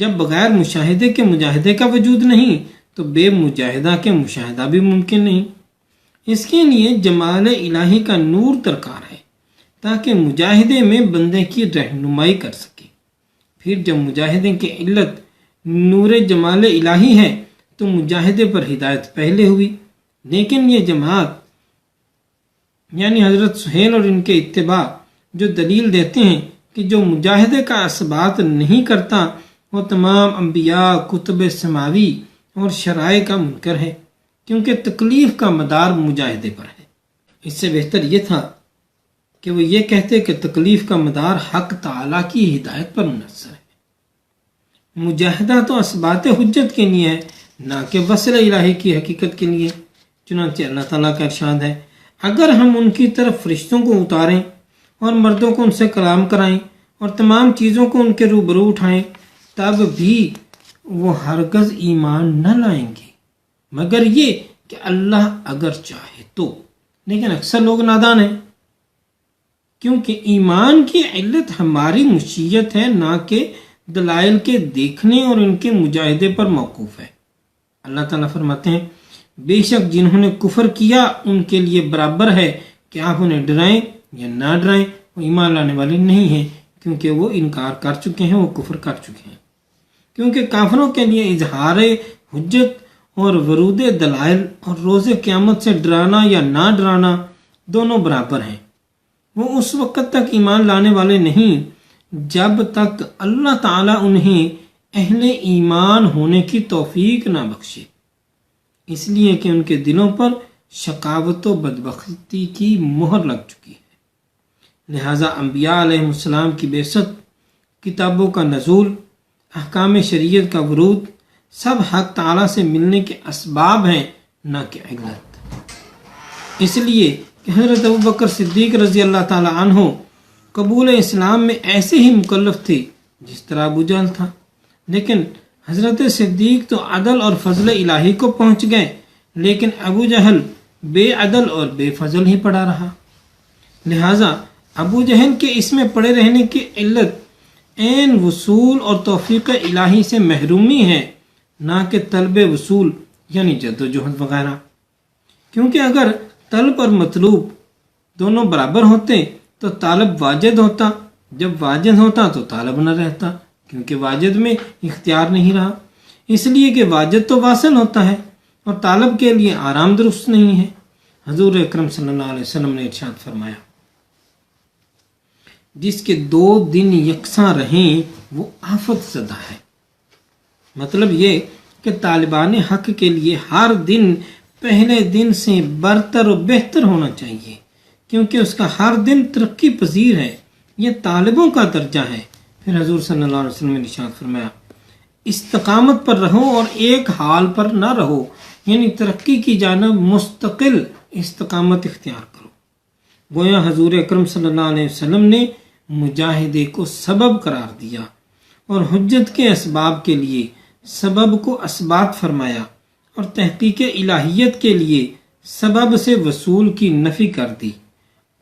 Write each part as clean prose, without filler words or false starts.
جب بغیر مشاہدے کے مجاہدے کا وجود نہیں تو بے مجاہدہ کے مشاہدہ بھی ممکن نہیں۔ اس کے لیے جمال الہی کا نور درکار ہے تاکہ مجاہدے میں بندے کی رہنمائی کر سکے۔ پھر جب مجاہدے کی علت نور جمال الہی ہے تو مجاہدے پر ہدایت پہلے ہوئی، لیکن یہ جماعت یعنی حضرت سہیل اور ان کے اتباع جو دلیل دیتے ہیں کہ جو مجاہدے کا اثبات نہیں کرتا وہ تمام انبیاء، کتب سماوی اور شرائع کا منکر ہے، کیونکہ تکلیف کا مدار مجاہدے پر ہے۔ اس سے بہتر یہ تھا کہ وہ یہ کہتے کہ تکلیف کا مدار حق تعالیٰ کی ہدایت پر منحصر ہے۔ مجاہدہ تو اثبات حجت کے لیے ہے، نہ کہ وصل الہی کی حقیقت کے لیے۔ چنانچہ اللہ تعالیٰ کا ارشاد ہے، اگر ہم ان کی طرف فرشتوں کو اتاریں اور مردوں کو ان سے کلام کرائیں اور تمام چیزوں کو ان کے روبرو اٹھائیں تب بھی وہ ہرگز ایمان نہ لائیں گے مگر یہ کہ اللہ اگر چاہے تو۔ لیکن اکثر لوگ نادان ہیں، کیونکہ ایمان کی علت ہماری مشیت ہے، نہ کہ دلائل کے دیکھنے اور ان کے مجاہدے پر موقوف ہے۔ اللہ تعالیٰ فرماتے ہیں، بے شک جنہوں نے کفر کیا ان کے لیے برابر ہے کہ آپ انہیں ڈرائیں یا نہ ڈرائیں، وہ ایمان لانے والے نہیں ہیں، کیونکہ وہ انکار کر چکے ہیں، وہ کفر کر چکے ہیں۔ کیونکہ کافروں کے لیے اظہار حجت اور ورود دلائل اور روز قیامت سے ڈرانا یا نہ ڈرانا دونوں برابر ہیں۔ وہ اس وقت تک ایمان لانے والے نہیں جب تک اللہ تعالیٰ انہیں اہل ایمان ہونے کی توفیق نہ بخشے، اس لیے کہ ان کے دلوں پر شقاوت و بدبختی کی مہر لگ چکی ہے۔ لہٰذا انبیاء علیہ السلام کی بعثت، کتابوں کا نزول، احکام شریعت کا ورود سب حق تعالیٰ سے ملنے کے اسباب ہیں، نہ کہ علت۔ اس لیے کہ حضرت ابوبکر صدیق رضی اللہ تعالیٰ عنہ قبول اسلام میں ایسے ہی مکلف تھے جس طرح ابو جہل تھا، لیکن حضرت صدیق تو عدل اور فضل الہی کو پہنچ گئے، لیکن ابو جہل بے عدل اور بے فضل ہی پڑا رہا۔ لہٰذا ابو جہل کے اس میں پڑے رہنے کی علت عین وصول اور توفیق الہی سے محرومی ہے، نہ کہ طلب وصول یعنی جد و جہد وغیرہ۔ کیونکہ اگر طلب اور مطلوب دونوں برابر ہوتے تو طالب واجد ہوتا، جب واجد ہوتا تو طالب نہ رہتا، کیونکہ واجد میں اختیار نہیں رہا۔ اس لیے کہ واجد تو واصل ہوتا ہے اور طالب کے لیے آرام درست نہیں ہے۔ حضور اکرم صلی اللہ علیہ وسلم نے ارشاد فرمایا، جس کے 2 دن یکساں رہیں وہ آفت زدہ ہے۔ مطلب یہ کہ طالبان حق کے لیے ہر دن پہلے دن سے برتر و بہتر ہونا چاہیے، کیونکہ اس کا ہر دن ترقی پذیر ہے، یہ طالبوں کا درجہ ہے۔ پھر حضور صلی اللہ علیہ وسلم نے ارشاد فرمایا، استقامت پر رہو اور ایک حال پر نہ رہو، یعنی ترقی کی جانب مستقل استقامت اختیار کرو۔ گویا حضور اکرم صلی اللہ علیہ وسلم نے مجاہدے کو سبب قرار دیا اور حجت کے اسباب کے لیے سبب کو اسباب فرمایا اور تحقیق الہیت کے لیے سبب سے وصول کی نفی کر دی۔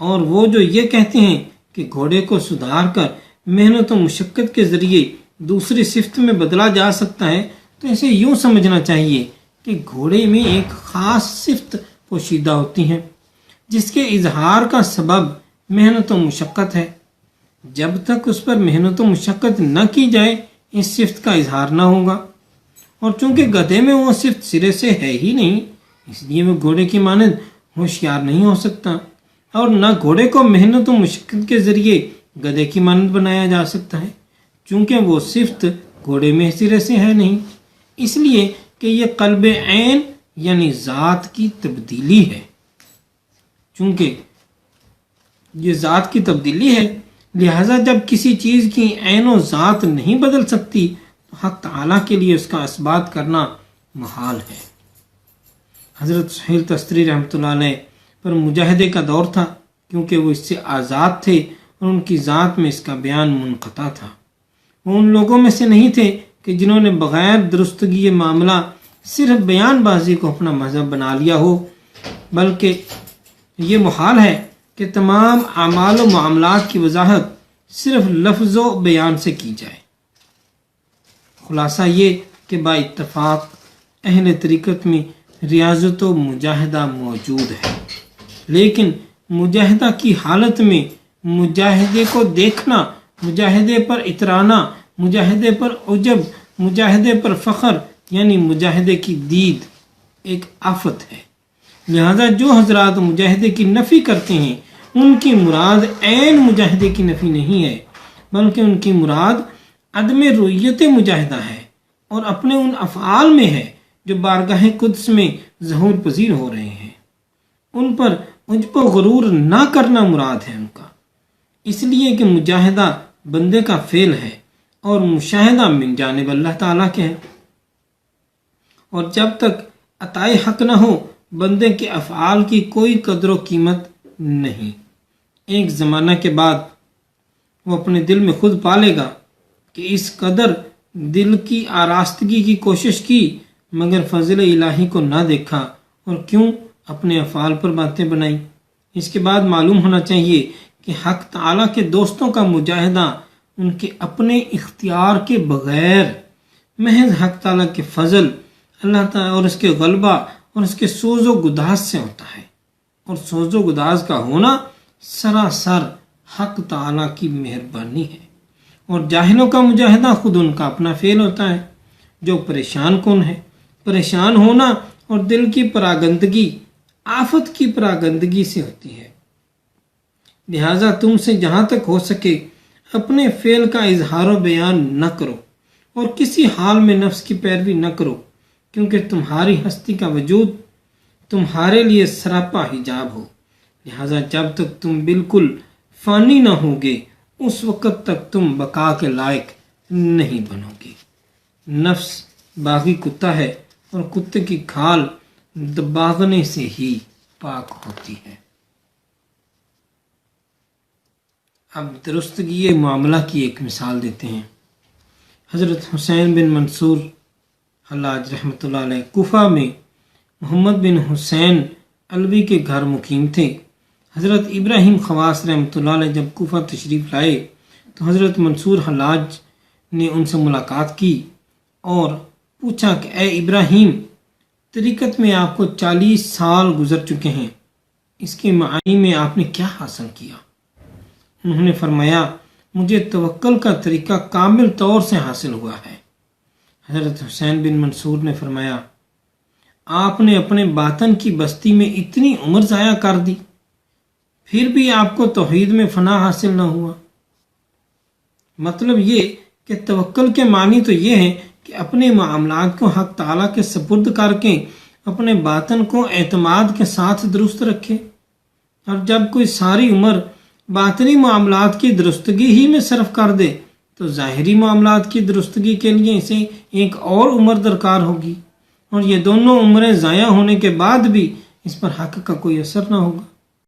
اور وہ جو یہ کہتے ہیں کہ گھوڑے کو سدھار کر محنت و مشقت کے ذریعے دوسری صفت میں بدلا جا سکتا ہے، تو اسے یوں سمجھنا چاہیے کہ گھوڑے میں ایک خاص صفت پوشیدہ ہوتی ہے جس کے اظہار کا سبب محنت و مشقت ہے۔ جب تک اس پر محنت و مشقت نہ کی جائے اس صفت کا اظہار نہ ہوگا، اور چونکہ گدھے میں وہ صفت سرے سے ہے ہی نہیں، اس لیے وہ گھوڑے کی مانند ہوشیار نہیں ہو سکتا، اور نہ گھوڑے کو محنت و مشقت کے ذریعے گدھے کی مانند بنایا جا سکتا ہے، چونکہ وہ صفت گھوڑے میں سرے سے ہے نہیں۔ اس لیے کہ یہ قلب عین یعنی ذات کی تبدیلی ہے۔ چونکہ یہ ذات کی تبدیلی ہے، لہذا جب کسی چیز کی عین و ذات نہیں بدل سکتی تو حق تعالیٰ کے لیے اس کا اثبات کرنا محال ہے۔ حضرت سہیل تستری رحمۃ اللہ علیہ پر مجاہدے کا دور تھا، کیونکہ وہ اس سے آزاد تھے اور ان کی ذات میں اس کا بیان منقطع تھا۔ وہ ان لوگوں میں سے نہیں تھے کہ جنہوں نے بغیر درستگی معاملہ صرف بیان بازی کو اپنا مذہب بنا لیا ہو، بلکہ یہ محال ہے کہ تمام اعمال و معاملات کی وضاحت صرف لفظ و بیان سے کی جائے۔ خلاصہ یہ کہ با اتفاق اہل طریقت میں ریاضت و مجاہدہ موجود ہے، لیکن مجاہدہ کی حالت میں مجاہدے کو دیکھنا، مجاہدے پر اترانا، مجاہدے پر عجب، مجاہدے پر فخر، یعنی مجاہدے کی دید ایک آفت ہے۔ لہذا جو حضرات مجاہدے کی نفی کرتے ہیں ان کی مراد عین مجاہدے کی نفی نہیں ہے، بلکہ ان کی مراد عدم رؤیت مجاہدہ ہے اور اپنے ان افعال میں ہے جو بارگاہ قدس میں ظہور پذیر ہو رہے ہیں۔ ان پر عجب و غرور نہ کرنا مراد ہے ان کا، اس لیے کہ مجاہدہ بندے کا فعل ہے اور مشاہدہ من جانب اللہ تعالیٰ کے ہے، اور جب تک عطائے حق نہ ہو بندے کے افعال کی کوئی قدر و قیمت نہیں۔ ایک زمانہ کے بعد وہ اپنے دل میں خود پالے گا کہ اس قدر دل کی آراستگی کی کوشش کی مگر فضل الہی کو نہ دیکھا، اور کیوں اپنے افعال پر باتیں بنائی۔ اس کے بعد معلوم ہونا چاہیے کہ حق تعالیٰ کے دوستوں کا مجاہدہ ان کے اپنے اختیار کے بغیر محض حق تعالیٰ کے فضل، اللہ تعالیٰ اور اس کے غلبہ اور اس کے سوز و گداز سے ہوتا ہے، اور سوز و گداز کا ہونا سراسر حق تعالیٰ کی مہربانی ہے۔ اور جاہلوں کا مجاہدہ خود ان کا اپنا فعل ہوتا ہے جو پریشان کن ہے۔ پریشان ہونا اور دل کی پراگندگی آفت کی پراگندگی سے ہوتی ہے۔ لہذا تم سے جہاں تک ہو سکے اپنے فعل کا اظہار و بیان نہ کرو اور کسی حال میں نفس کی پیروی نہ کرو، کیونکہ تمہاری ہستی کا وجود تمہارے لیے سراپا حجاب ہو۔ لہذا جب تک تم بالکل فانی نہ ہوگے اس وقت تک تم بقا کے لائق نہیں بنو گے۔ نفس باغی کتا ہے اور کتے کی کھال دباغنے سے ہی پاک ہوتی ہے۔ اب درستگی معاملہ کی ایک مثال دیتے ہیں۔ حضرت حسین بن منصور حلاج رحمۃ اللہ علیہ کوفہ میں محمد بن حسین علوی کے گھر مقیم تھے۔ حضرت ابراہیم خواص رحمۃ اللہ علیہ جب کوفہ تشریف لائے تو حضرت منصور حلاج نے ان سے ملاقات کی اور پوچھا کہ اے ابراہیم، طریقت میں آپ کو 40 سال گزر چکے ہیں، اس کے معنی میں آپ نے کیا حاصل کیا؟ انہوں نے فرمایا مجھے توکل کا طریقہ کامل طور سے حاصل ہوا ہے۔ حضرت حسین بن منصور نے فرمایا آپ نے اپنے باطن کی بستی میں اتنی عمر ضائع کر دی، پھر بھی آپ کو توحید میں فنا حاصل نہ ہوا۔ مطلب یہ کہ توکل کے معنی تو یہ ہے کہ اپنے معاملات کو حق تعالیٰ کے سپرد کر کے اپنے باطن کو اعتماد کے ساتھ درست رکھے، اور جب کوئی ساری عمر باطنی معاملات کی درستگی ہی میں صرف کر دے تو ظاہری معاملات کی درستگی کے لیے اسے ایک اور عمر درکار ہوگی، اور یہ دونوں عمریں ضائع ہونے کے بعد بھی اس پر حق کا کوئی اثر نہ ہوگا۔